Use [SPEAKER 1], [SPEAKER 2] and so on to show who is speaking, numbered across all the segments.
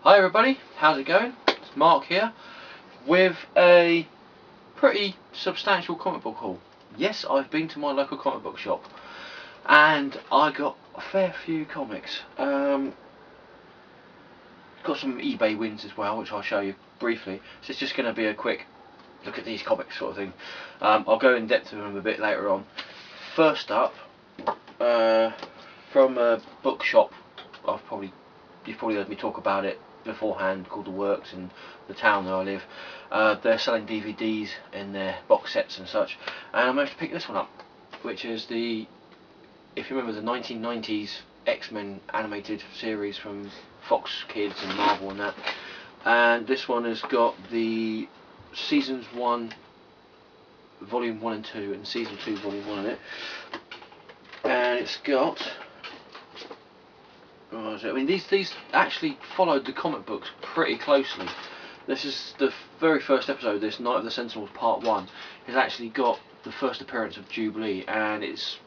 [SPEAKER 1] Hi everybody, how's it going? It's Mark here with a pretty substantial comic book haul. Yes, I've been to my local comic book shop and I got a fair few comics. Got some eBay wins as well, which I'll show you briefly. So it's just going to be a quick look at these comics sort of thing. I'll go in depth with them a bit later on. First up, from a bookshop, you've probably heard me talk about it beforehand, called The Works in the town where I live. They're selling DVDs in their box sets and such, and I managed to pick this one up, which is the, if you remember, the 1990s X-Men animated series from Fox Kids and Marvel and that. And this one has got the Seasons 1, Volume 1 and 2, and Season 2, Volume 1 in it. And it's got, I mean, these actually followed the comic books pretty closely. This is the very first episode. This Night of the Sentinels Part 1 has actually got the first appearance of Jubilee, and it's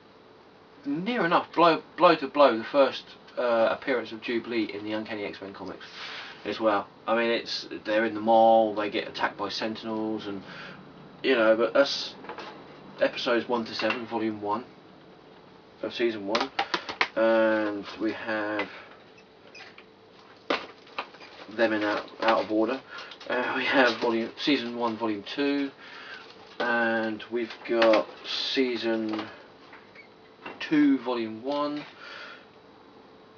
[SPEAKER 1] near enough blow to blow the first appearance of Jubilee in the Uncanny X-Men comics as well. I mean, they're in the mall, they get attacked by Sentinels, and but that's episodes 1 to 7, Volume 1 of Season 1. And we have them in out of order. We have Season 1, Volume 2, and we've got Season 2, Volume 1.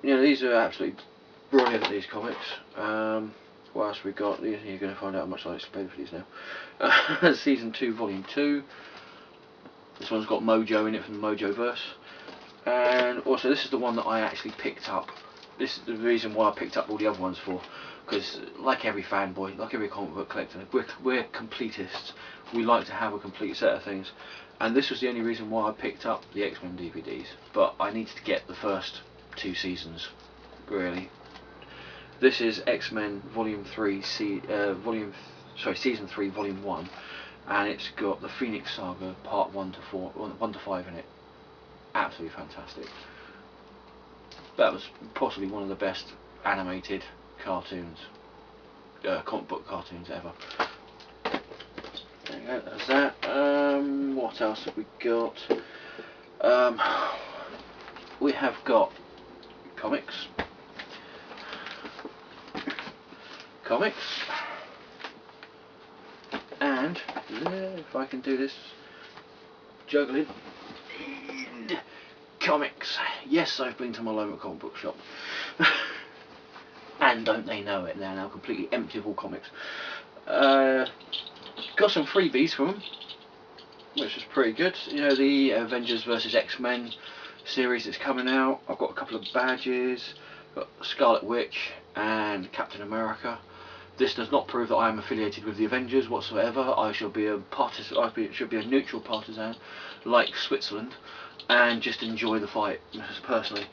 [SPEAKER 1] These are absolutely brilliant, these comics. What else we got? You're going to find out how much I explain for these now. Season 2, Volume 2. This one's got Mojo in it from the Mojoverse. And also, this is the one that I actually picked up. This is the reason why I picked up all the other ones for, because like every fanboy, like every comic book collector, we're completists. We like to have a complete set of things, and this was the only reason why I picked up the X-Men DVDs. But I needed to get the first two seasons, really. This is X-Men Volume 3, Season 3, Volume 1, and it's got the Phoenix Saga Part 1 to 5 in it. Absolutely fantastic. That was possibly one of the best animated cartoons, comic book cartoons ever. There you go, there's that. What else have we got? We have got comics, and if I can do this juggling. Comics. Yes, I've been to my local comic book shop. And don't they know it, they're now completely empty of all comics. Got some freebies from them, which was pretty good. The Avengers vs X-Men series that's coming out. I've got a couple of badges. Got Scarlet Witch and Captain America. This does not prove that I am affiliated with the Avengers whatsoever. I shall be should be a neutral partisan, like Switzerland, and just enjoy the fight personally.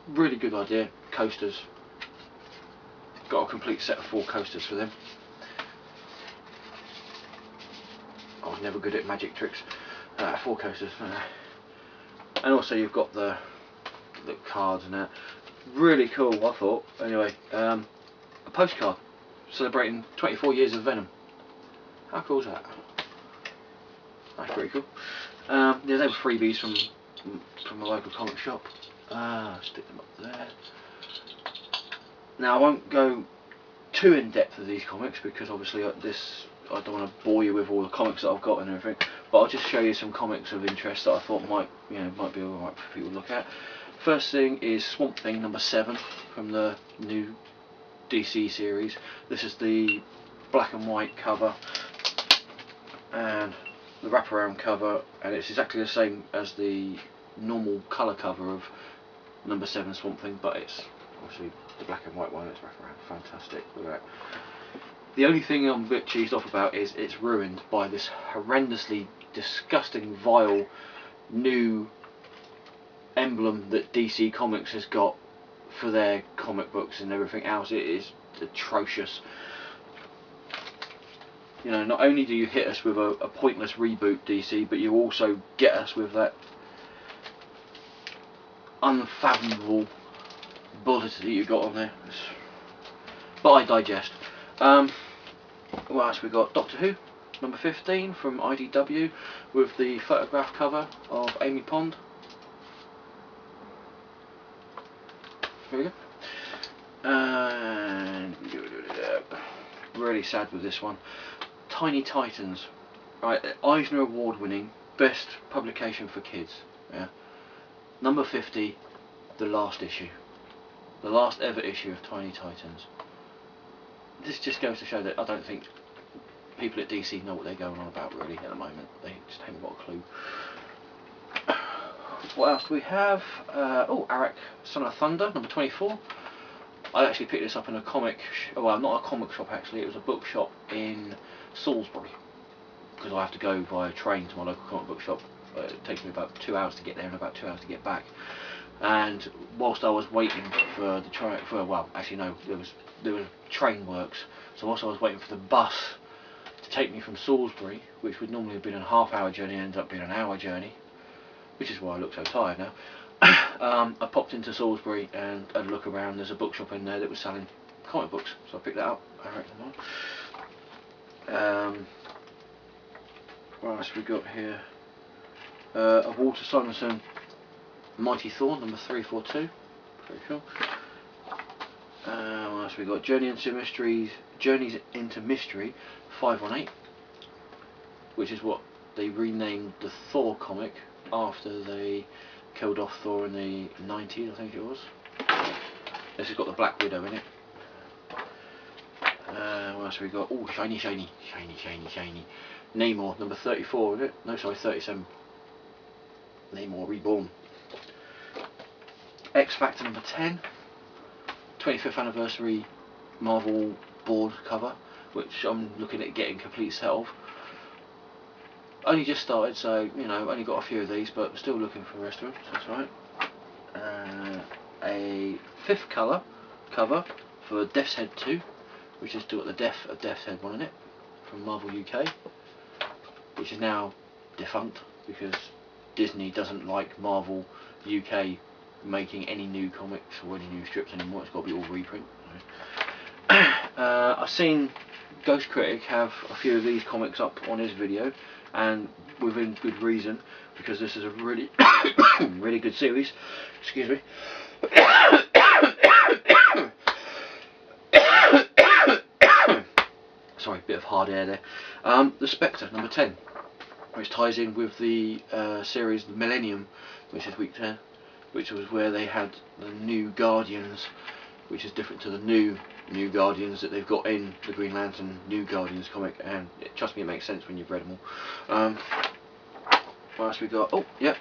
[SPEAKER 1] Really good idea. Coasters. Got a complete set of 4 coasters for them. I was never good at magic tricks. 4 coasters. And also you've got the cards and that. Really cool, I thought. Anyway, a postcard celebrating 24 years of Venom. How cool is that? That's pretty cool. They were freebies from a local comic shop. Stick them up there. Now I won't go too in depth with these comics, because obviously I don't want to bore you with all the comics that I've got and everything. But I'll just show you some comics of interest that I thought might be alright for people to look at. First thing is Swamp Thing number 7 from the new DC series. This is the black and white cover and the wraparound cover, and it's exactly the same as the normal colour cover of number 7 Swamp Thing, but it's obviously the black and white one. It's wraparound. Fantastic. Look at that. The only thing I'm a bit cheesed off about is it's ruined by this horrendously disgusting, vile new emblem that DC Comics has got for their comic books and everything else. It is atrocious. Not only do you hit us with a pointless reboot, DC, but you also get us with that unfathomable bullet that you got on there. but I digest. What else we got? Doctor Who, number 15 from IDW, with the photograph cover of Amy Pond. There we go. And really sad with this one. Tiny Titans, right? Eisner Award winning best publication for kids. Yeah. Number 50, the last issue, the last ever issue of Tiny Titans. This just goes to show that I don't think people at DC know what they're going on about really at the moment. They just haven't got a clue. What else do we have? Arak, Son of Thunder, number 24. I actually picked this up in a comic, well, not a comic shop actually, it was a bookshop in Salisbury, because I have to go via train to my local comic book shop. It takes me about 2 hours to get there and about 2 hours to get back. And whilst I was waiting for the train, well, actually no, there was train works. So whilst I was waiting for the bus to take me from Salisbury, which would normally have been a half-hour journey, ended up being an hour journey, which is why I look so tired now. I popped into Salisbury and had a look around. There's a bookshop in there that was selling comic books, so I picked that up. What else we got here? A Walter Simonson Mighty Thor, number 342. Very cool. What else we got? Journeys into Mystery 518, which is what they renamed the Thor comic after they killed off Thor in the 90s, I think it was. This has got the Black Widow in it. What else we got? Oh, shiny. Namor, number 34, is it? No, sorry, 37. Namor Reborn. X Factor number 10. 25th anniversary Marvel board cover, which I'm looking at getting complete set of. Only just started, so you know, only got a few of these, but still looking for the rest of them, so that's right. A 5th colour cover for Death's Head 2, which has still got the Death of Death's Head one in it, from Marvel UK, which is now defunct because Disney doesn't like Marvel UK making any new comics or any new strips anymore. It's got to be all reprint. I've seen Ghost Critic have a few of these comics up on his video, and within good reason, because this is a really really good series. Excuse me. Sorry, bit of hard air there. The Spectre, number 10, which ties in with the series The Millennium, which is week 10, which was where they had the New Guardians, which is different to the New Guardians that they've got in the Green Lantern New Guardians comic, and trust me, it makes sense when you've read them all. What else we got? Oh, yeah,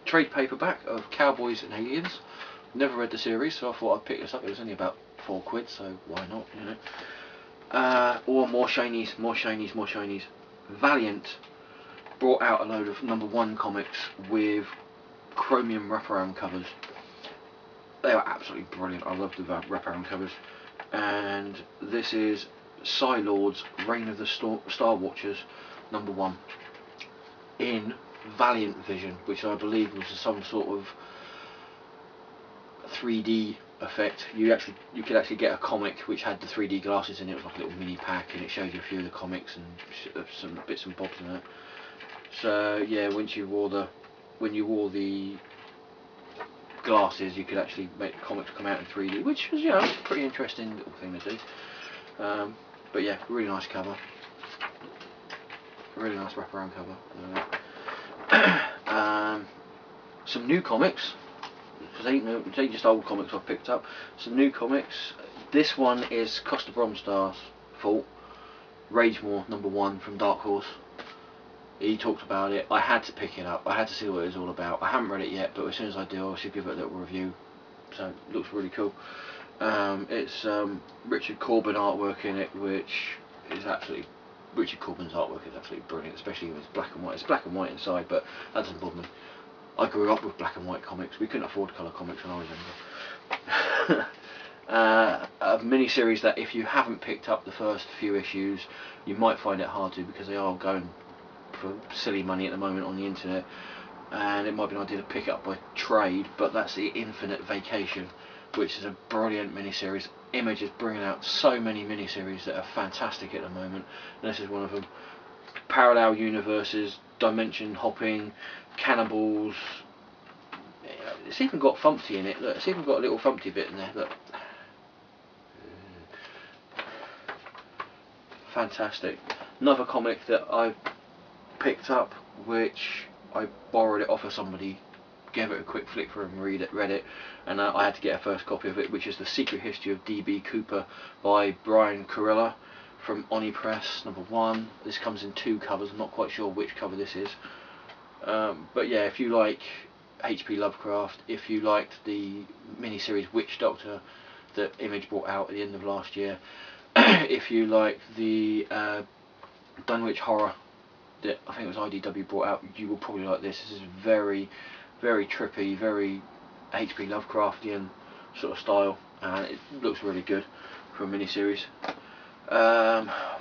[SPEAKER 1] trade paperback of Cowboys and Aliens. Never read the series, so I thought I'd pick this up. It was only about £4, so why not, you know. Or more shinies. Valiant brought out a load of number 1 comics with chromium wraparound covers. They are absolutely brilliant. I love the wraparound covers. And this is Psylord's Reign of the Star Watchers, number 1, in Valiant Vision, which I believe was some sort of 3D effect. You could actually get a comic which had the 3D glasses in it. It was like a little mini pack, and it showed you a few of the comics and some bits and bobs in it. So yeah, when you wore the glasses, you could actually make the comics come out in 3D, which was, you know, a pretty interesting little thing to do. But yeah, really nice cover, really nice wraparound cover. Some new comics, because they ain't just old comics I've picked up. Some new comics. This one is Costa Bromstar's fault. Ragemore, number 1 from Dark Horse. He talked about it. I had to pick it up. I had to see what it was all about. I haven't read it yet, but as soon as I do, I should give it a little review. So it looks really cool. It's Richard Corbin artwork in it, which is absolutely... Richard Corbin's artwork is absolutely brilliant, especially when it's black and white. It's black and white inside, but that doesn't bother me. I grew up with black and white comics. We couldn't afford colour comics when I was younger. A mini-series that if you haven't picked up the first few issues, you might find it hard to, because they are going for silly money at the moment on the internet, and it might be an idea to pick it up by trade, but that's the Infinite Vacation, which is a brilliant miniseries. Image is bringing out so many miniseries that are fantastic at the moment, and this is one of them. Parallel universes, dimension hopping, cannibals. It's even got Fumpty in it. Look, it's even got a little Fumpty bit in there. Look. Fantastic. Another comic that I picked up, which I borrowed it off of somebody, gave it a quick flick through and read it, and I had to get a first copy of it, which is The Secret History of D.B. Cooper by Brian Kurilla from Oni Press, #1. This comes in 2 covers. I'm not quite sure which cover this is, but yeah, if you like H.P. Lovecraft, if you liked the miniseries Witch Doctor that Image brought out at the end of last year, if you like the Dunwich Horror that I think it was IDW brought out, you will probably like this. This is very, very trippy, very H.P. Lovecraftian sort of style, and it looks really good for a miniseries.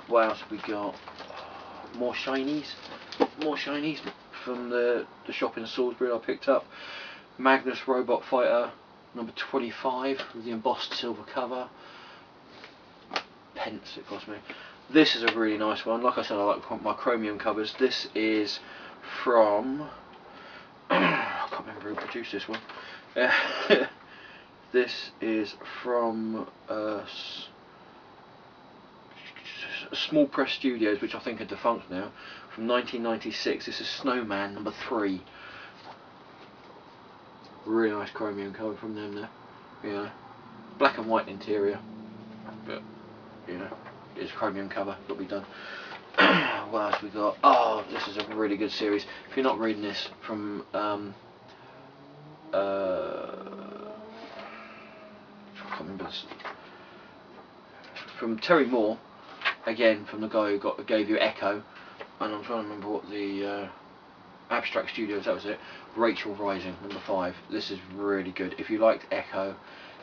[SPEAKER 1] What else have we got? More shinies from the shop in Salisbury I picked up. Magnus Robot Fighter #25 with the embossed silver cover. Pence it cost me. This is a really nice one. Like I said, I like my chromium covers. This is from I can't remember who produced this one. This is from Small Press Studios, which I think are defunct now, from 1996. This is Snowman #3. Really nice chromium cover from them there. Yeah, black and white interior, but you know, it's a chromium cover, got to be done. What else we got? Oh, this is a really good series. If you're not reading this from I can't remember this, from Terry Moore, again from the guy who gave you Echo, and I'm trying to remember what the Abstract Studios, that was it. Rachel Rising #5. This is really good. If you liked Echo,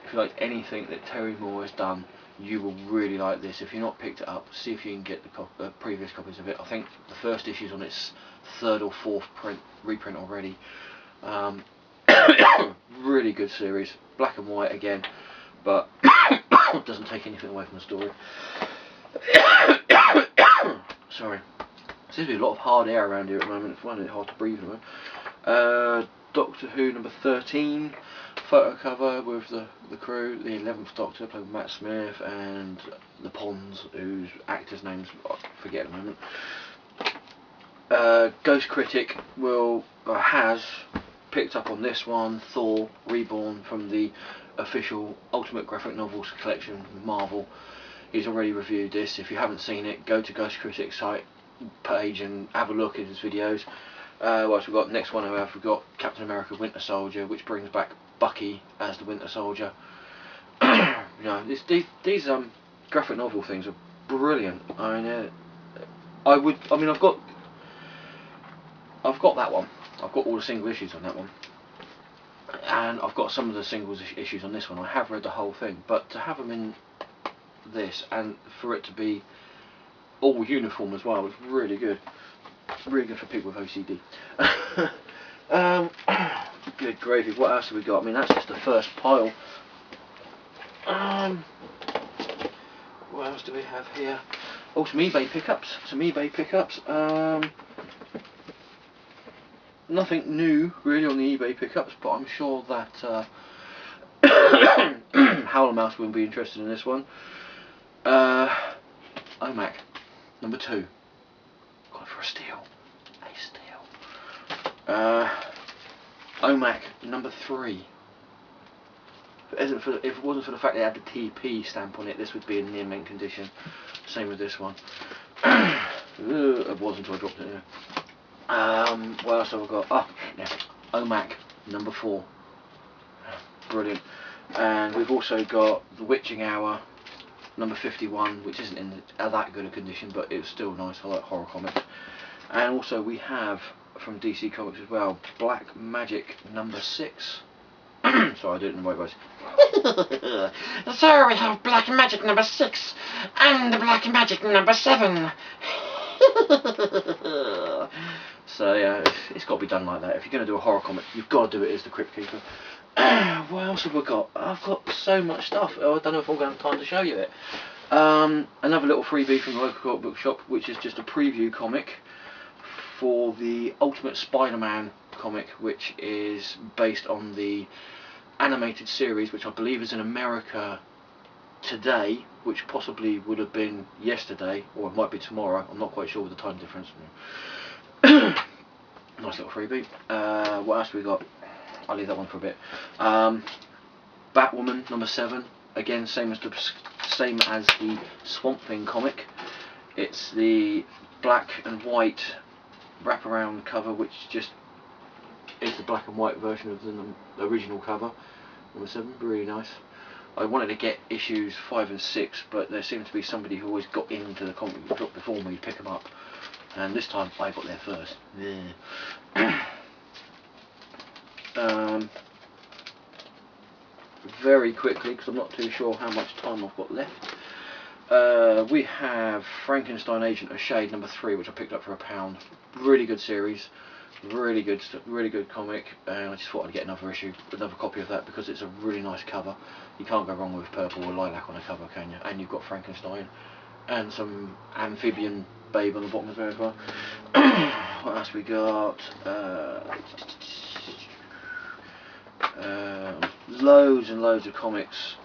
[SPEAKER 1] if you liked anything that Terry Moore has done, you will really like this. If you've not picked it up, see if you can get the previous copies of it. I think the first issue's on its 3rd or 4th reprint already. Really good series, black and white again, but doesn't take anything away from the story. Sorry, seems to be a lot of hard air around here at the moment. It's finding it hard to breathe at the moment. Doctor Who #13. Photo cover with the crew, the 11th Doctor played with Matt Smith, and the Ponds, whose actors' names I forget at the moment. Ghost Critic has picked up on this one, Thor Reborn, from the official Ultimate Graphic Novels collection with Marvel. He's already reviewed this. If you haven't seen it, go to Ghost Critic's site page and have a look at his videos. What else we got? Next one we've got Captain America Winter Soldier, which brings back Bucky as the Winter Soldier. You know, these graphic novel things are brilliant. I mean, I've got that one. I've got all the single issues on that one, and I've got some of the single issues on this one. I have read the whole thing, but to have them in this and for it to be all uniform as well was really good. Really good for people with OCD. Good gravy. What else have we got? I mean, that's just the first pile. What else do we have here? Oh, some eBay pickups. Nothing new really on the eBay pickups, but I'm sure that Howler Mouse will be interested in this one. OMAC #2. Got it for a steal. OMAC #3. If it wasn't for the fact they had the TP stamp on it, this would be in near mint condition. Same with this one. It wasn't until I dropped it here. What else have I got? Oh, yeah. OMAC #4. Brilliant. And we've also got The Witching Hour #51, which isn't in that good a condition, but it's still nice. I like horror comics. And also we have from DC Comics as well, Black Magic #6. Sorry, I did it in the right voice.
[SPEAKER 2] So we have Black Magic #6 and Black Magic #7.
[SPEAKER 1] So yeah, it's got to be done like that. If you're going to do a horror comic, you've got to do it as the Crypt Keeper. What else have we got? I've got so much stuff. I don't know if I'm going to have time to show you it. Another little freebie from the local comic book shop, which is just a preview comic for the Ultimate Spider-Man comic, which is based on the animated series, which I believe is in America today, which possibly would have been yesterday, or it might be tomorrow. I'm not quite sure with the time difference. Nice little freebie. What else have we got? I'll leave that one for a bit. Batwoman number 7. Again, same as the Swamp Thing comic. It's the black and white wraparound cover, which just is the black and white version of the original cover. Number 7, really nice. I wanted to get issues 5 and 6, but there seemed to be somebody who always got into the comic book before me to pick them up, and this time I got there first. Yeah. Very quickly, because I'm not too sure how much time I've got left. We have Frankenstein Agent of Shade number 3, which I picked up for £1. Really good series, really good comic, and I just thought I'd get another copy of that, because it's a really nice cover. You can't go wrong with purple or lilac on a cover, can you? And you've got Frankenstein and some amphibian babe on the bottom of it as well. What else we got? Loads and loads of comics.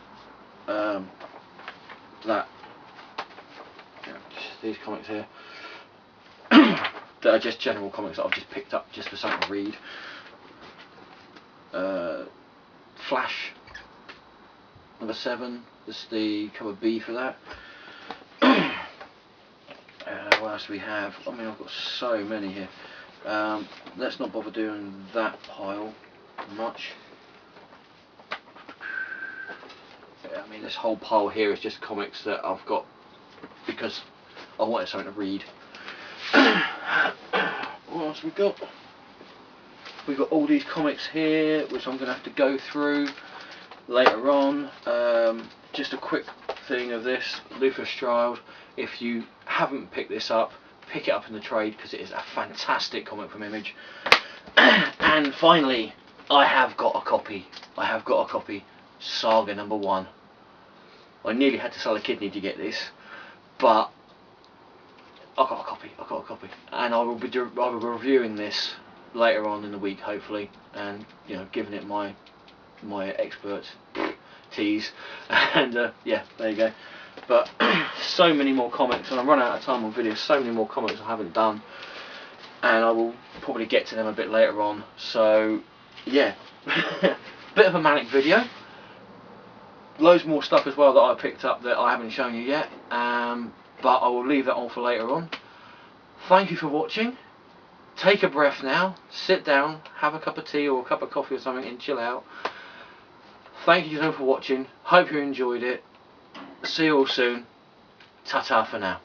[SPEAKER 1] These comics here that are just general comics that I've just picked up just for something to read. Flash number 7. This is the cover B for that. What else do we have? I mean, I've got so many here. Let's not bother doing that pile much. I mean, this whole pile here is just comics that I've got because I wanted something to read. What else we got? We've got all these comics here, which I'm going to have to go through later on. Just a quick thing of this, Luther Strode. If you haven't picked this up, pick it up in the trade, because it is a fantastic comic from Image. And finally, I have got a copy. Saga number 1. I nearly had to sell a kidney to get this, but I got a copy, and I will be reviewing this later on in the week, hopefully, and giving it my expert tease. And yeah, there you go. But so many more comics, and I'm running out of time on videos. So many more comics I haven't done, and I will probably get to them a bit later on. So yeah, bit of a manic video. Loads more stuff as well that I picked up that I haven't shown you yet, but I will leave that on for later on. Thank you for watching. Take a breath now, sit down, have a cup of tea or a cup of coffee or something and chill out. Thank you for watching, hope you enjoyed it. See you all soon. Ta-ta for now.